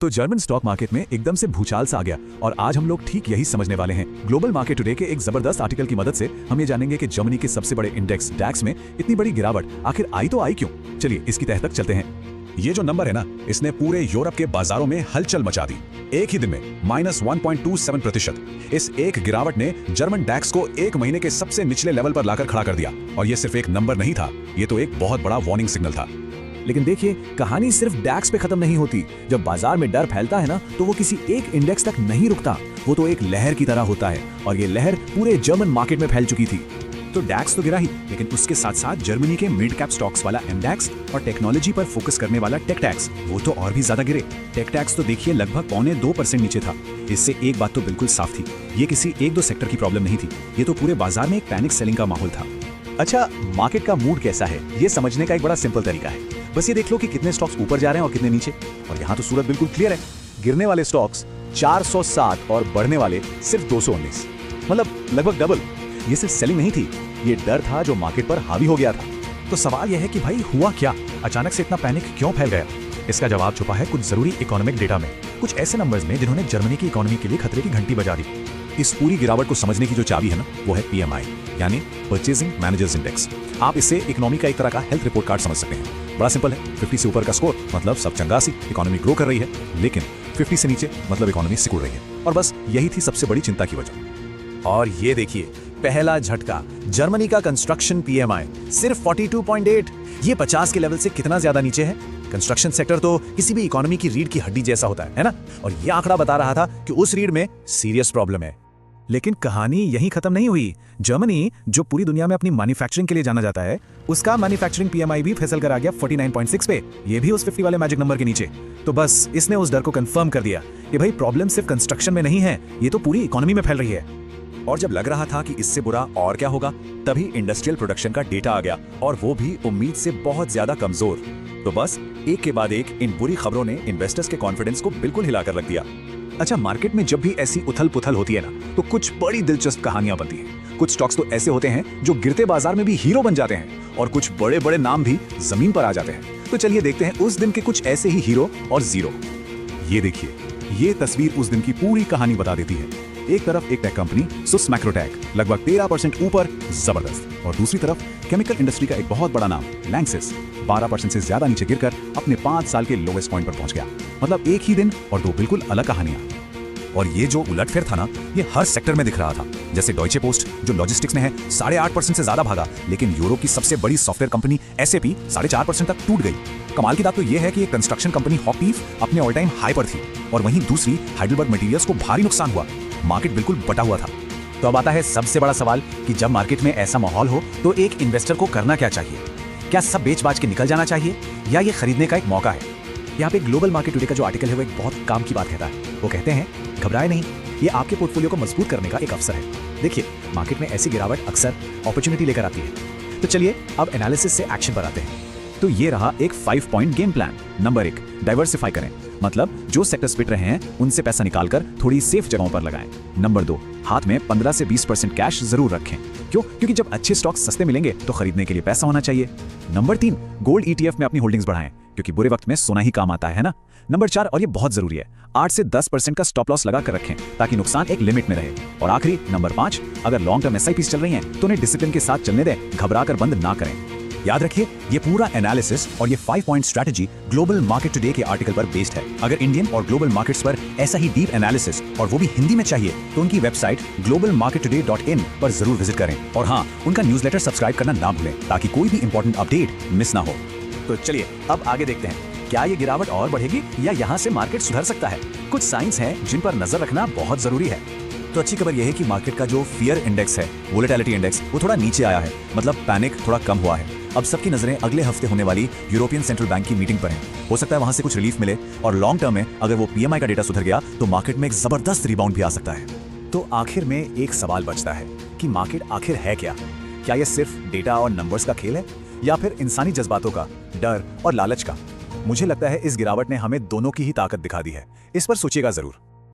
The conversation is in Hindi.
तो जर्मन स्टॉक मार्केट में एकदम से भूचाल सा आ गया और आज हम लोग ठीक यही समझने वाले हैं। ग्लोबल मार्केट टुडे के एक जबरदस्त आर्टिकल की मदद से हम ये जानेंगे कि जर्मनी के सबसे बड़े इंडेक्स डैक्स में इतनी बड़ी गिरावट आखिर आई तो आई क्यों। चलिए इसकी तह तक चलते हैं। ये जो नंबर है ना, इसने पूरे यूरोप के बाजारों में हलचल मचा दी। एक ही दिन में -1.27%। इस एक गिरावट ने जर्मन डैक्स को एक महीने के सबसे निचले लेवल पर लाकर खड़ा कर दिया। और ये सिर्फ एक नंबर नहीं था, ये तो एक बहुत बड़ा वार्निंग सिग्नल था। लेकिन देखिए, कहानी सिर्फ डैक्स पे खत्म नहीं होती। जब बाजार में डर फैलता है ना, तो वो किसी एक इंडेक्स तक नहीं रुकता, वो तो एक लहर की तरह होता है। और ये लहर पूरे जर्मन मार्केट में फैल चुकी थी। तो डैक्स तो गिरा ही, लेकिन उसके साथ साथ जर्मनी के मिड कैप स्टॉक्स वाला एमडैक्स और टेक्नोलॉजी पर फोकस करने वाला टेकटैक्स, वो तो और भी ज्यादा गिरे। टेकटैक्स तो देखिए लगभग 1.25% नीचे था। इससे एक बात तो बिल्कुल साफ थी, ये किसी एक दो सेक्टर की प्रॉब्लम नहीं थी, ये तो पूरे बाजार में एक पैनिक सेलिंग का माहौल था। अच्छा, मार्केट का मूड कैसा है ये समझने का एक बड़ा सिंपल तरीका है। बस ये देख लो कि कितने स्टॉक्स ऊपर जा रहे हैं और कितने नीचे। और यहाँ तो सूरत बिल्कुल क्लियर है। गिरने वाले स्टॉक्स 407 और बढ़ने वाले सिर्फ 219, मतलब लगभग डबल। ये सिर्फ सेलिंग नहीं थी, ये डर था जो मार्केट पर हावी हो गया था। तो सवाल यह है कि भाई हुआ क्या, अचानक से इतना पैनिक क्यों फैल गया? इसका जवाब छुपा है कुछ जरूरी इकोनॉमिक डेटा में, कुछ ऐसे नंबर्स में जिन्होंने जर्मनी की इकोनॉमी के लिए खतरे की घंटी बजा दी। इस पूरी गिरावट को समझने की जो चाबी है ना, वो है PMI, यानी परचेजिंग मैनेजर्स इंडेक्स। आप इसे इकोनॉमी का एक तरह का हेल्थ रिपोर्ट कार्ड समझ सकते हैं। बड़ा सिंपल है, 50 से ऊपर का स्कोर मतलब सब चंगासी, इकोनॉमी ग्रो कर रही है। लेकिन 50 से नीचे मतलब इकोनॉमी सिकुड़ रही है। और बस यही थी सबसे बड़ी चिंता की वजह। और ये देखिए, पहला झटका, जर्मनी का कंस्ट्रक्शन PMI सिर्फ 42.8। ये 50 के लेवल से कितना ज्यादा नीचे है। कंस्ट्रक्शन सेक्टर तो किसी भी इकोनॉमी की रीढ़ की हड्डी जैसा होता है ना। और ये आंकड़ा बता रहा था कि उस रीढ़ में सीरियस प्रॉब्लम है। लेकिन कहानी यहीं खत्म नहीं हुई। जर्मनी, जो पूरी दुनिया में अपनी मैन्युफैक्चरिंग के लिए जाना जाता है, उसका मैन्युफैक्चरिंग PMI भी फिसल कर आ गया 49.6 पे। ये भी उस 50 वाले मैजिक नंबर के नीचे। तो बस इसने उस डर को कंफर्म कर दिया कि भाई प्रॉब्लम सिर्फ कंस्ट्रक्शन में नहीं है, ये तो पूरी इकोनॉमी में फैल रही है। और जब लग रहा था कि इससे बुरा और क्या होगा, तभी इंडस्ट्रियल प्रोडक्शन का डेटा आ गया, और वो भी उम्मीद से बहुत ज्यादा कमजोर। तो बस एक के बाद एक इन बुरी खबरों ने इन्वेस्टर्स के कॉन्फिडेंस को बिल्कुल हिलाकर रख दिया। अच्छा, मार्केट में जब भी ऐसी उथल पुथल होती है ना, तो कुछ बड़ी दिलचस्प कहानियां बनती हैं। कुछ स्टॉक्स तो ऐसे होते हैं जो गिरते बाजार में भी हीरो बन जाते हैं, और कुछ बड़े बड़े नाम भी जमीन पर आ जाते हैं। तो चलिए देखते हैं उस दिन के कुछ ऐसे ही हीरो और जीरो। ये देखिए, ये तस्वीर उस दिन की पूरी कहानी बता देती है। एक तरफ एक टेक कंपनी सुस मैक्रोटेक, लगभग 13% ऊपर, जबरदस्त। और दूसरी तरफ केमिकल इंडस्ट्री का एक बहुत बड़ा नाम लैंक्सिस, 12% से ज्यादा नीचे गिरकर अपने 5 साल के लोवेस्ट पॉइंट पर पहुंच गया। मतलब एक ही दिन और दो बिल्कुल अलग कहानियां। और ये जो उलटफेर था ना, ये हर सेक्टर में दिख रहा था। जैसे डॉयचे पोस्ट, जो लॉजिस्टिक्स में है, 8.5% से ज्यादा भागा, लेकिन यूरोप की सबसे बड़ी सॉफ्टवेयर कंपनी SAP 4.5% तक टूट गई। कमाल की बात तो ये है कि एक कंस्ट्रक्शन कंपनी हॉकटीफ अपने ऑल टाइम हाई पर थी, और वहीं दूसरी हाइडेलबर्ग मटेरियल्स को भारी नुकसान हुआ। मार्केट बिल्कुल बटा हुआ था। तो अब आता है सबसे बड़ा सवाल कि जब मार्केट में ऐसा माहौल हो तो एक इन्वेस्टर को करना क्या चाहिए। क्या सब बेच बाच के निकल जाना चाहिए, या ये खरीदने का एक मौका है। यहाँ पे ग्लोबल मार्केट टुडे का जो आर्टिकल है वो एक बहुत काम की बात कहता है। वो कहते हैं, घबराए नहीं, ये आपके पोर्टफोलियो को मजबूत करने का एक अवसर है। देखिए, मार्केट में ऐसी गिरावट अक्सर अपॉर्चुनिटी लेकर आती है। तो चलिए अब एनालिसिस से एक्शन पर आते हैं। तो ये रहा एक 5 point game plan. Number 1, diversify करें, मतलब जो सेक्टर्स पिट रहे हैं उनसे पैसा निकालकर थोड़ी सेफ जगहों पर लगाएं। नंबर 2, हाथ में 15 से 20% कैश जरूर रखें। क्यों? क्योंकि जब अच्छे स्टॉक्स सस्ते मिलेंगे तो खरीदने के लिए पैसा होना चाहिए। नंबर 3, गोल्ड ETF में अपनी होल्डिंग्स बढ़ाएं, क्योंकि बुरे वक्त में सोना ही काम आता है ना। नंबर 4, और ये बहुत जरूरी है, 8 से 10% का स्टॉप लॉस लगा कर रखें, ताकि नुकसान एक लिमिट में रहे। और आखिरी नंबर 5, अगर लॉन्ग टर्म SIPs चल रही हैं तो उन्हें डिसिप्लिन के साथ चलने दें, घबरा कर बंद ना करें। याद रखिए, ये पूरा एनालिसिस और ये 5 point strategy global market today के आर्टिकल पर बेस्ड है। अगर इंडियन और ग्लोबल मार्केट्स पर ऐसा ही डीप एनालिसिस और वो भी हिंदी में चाहिए, तो उनकी वेबसाइट globalmarkettoday.in पर जरूर विजिट करें। और हाँ, उनका न्यूज़लेटर सब्सक्राइब करना ना भूलें, ताकि कोई भी इंपॉर्टेंट अपडेट मिस ना हो। तो चलिए अब आगे देखते हैं, क्या ये गिरावट और बढ़ेगी या यहाँ से मार्केट सुधर सकता है। कुछ साइंस हैं जिन पर नजर रखना बहुत जरूरी है। तो अच्छी खबर यह है कि मार्केट का जो फियर इंडेक्स है, वोलेटिलिटी इंडेक्स, वो थोड़ा नीचे आया है, मतलब पैनिक थोड़ा कम हुआ है। अब सबकी नजरें अगले हफ्ते होने वाली यूरोपियन सेंट्रल बैंक की मीटिंग पर हैं। हो सकता है वहां से कुछ रिलीफ मिले, और लॉन्ग टर्म में अगर वो PMI का डेटा सुधर गया तो मार्केट में एक जबरदस्त रिबाउंड भी आ सकता है। तो आखिर में एक सवाल बचता है कि मार्केट आखिर है क्या। क्या यह सिर्फ डेटा और नंबर्स का खेल है, या फिर इंसानी जज्बातों का, डर और लालच का। मुझे लगता है इस गिरावट ने हमें दोनों की ही ताकत दिखा दी है। इस पर सोचिएगा जरूर।